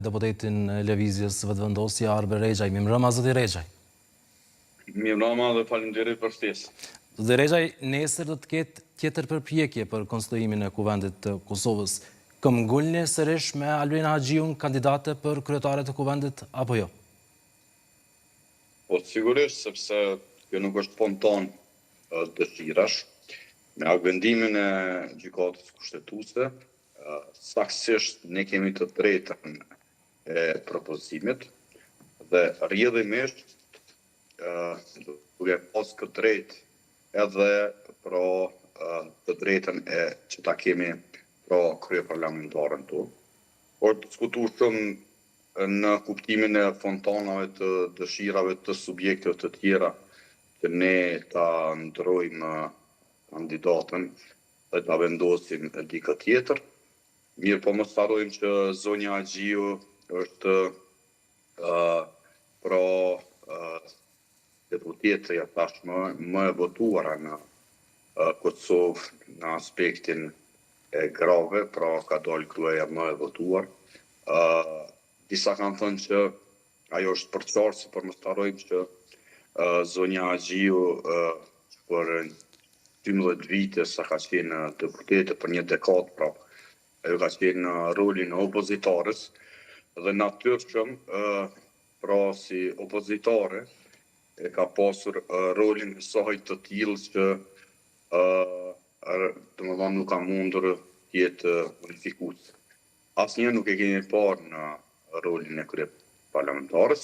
deputetin e Lëvizjes Vetëvendosja Arber Rexhaj. Mirëmbrëma zoti Rexhaj. Mirëmbrëma dhe faleminderit për ftesën. Zoti Rexhaj, nesër do të ketë tjetër përpjekje për konstituimin e Kuvendit të Kosovës. Këm ngulni sërish me Albina Haxhiun kandidate për kryetare të Kuvendit apo jo? Po sigurisht, sepse kjo nuk është spontan dëshirash. Me argumendimin e gjykatës kushtetuese, saktësisht ne kemi të drejtën e propozimit dhe rrjedhimisht duke pas këtë drejtë edhe pro të drejtën e që ta kemi pro kryeparlamentarën tonë. Por të diskutueshëm në kuptimin e fontanave të dëshirave të subjekteve të tjera që ne ta ndrojmë kandidatën dhe ta vendosim dikë tjetër. Mirë, po mos harrojmë që zonja Haxhiu është pro deputetja tashmë më e votuara në Kosovë në aspektin e grave, pra ka dalë kryeja më e votuar. Disa kanë thënë që ajo është përçarëse, por mos harrojmë që zonja Haxhiu për 12 vite sa ka qenë deputete për një dekadë, pra ajo ka qenë rolin e opozitares dhe natyrshëm pra si opozitare e ka pasur rolin e saj të tillë që domethënë nuk ka mundur jetë unifikues. Asnjëherë nuk e kemi parë në rolin e kryeparlamentares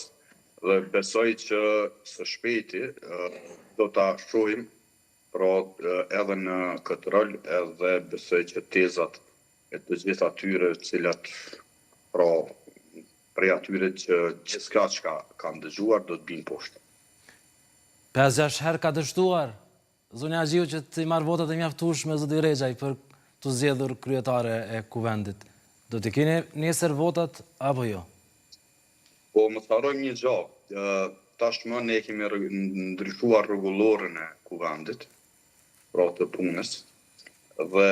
dhe besoj që së shpejti do ta shohim pra edhe në këtë rol edhe besoj që tezat e të gjithë atyre të cilat pra prej atyre që gjithçka që kanë dëgjuar do të binë poshtë. 5-6 herë ka dështuar zonja Haxhiu që të marrë votat e mjaftueshme zoti Rexhaj për të zgjedhur kryetare e Kuvendit. Do t'i keni nesër votat apo jo? Po mos harrojmë një gjë. Tashmë ne kemi ndryshuar rregulloren e Kuvendit, pra të punës dhe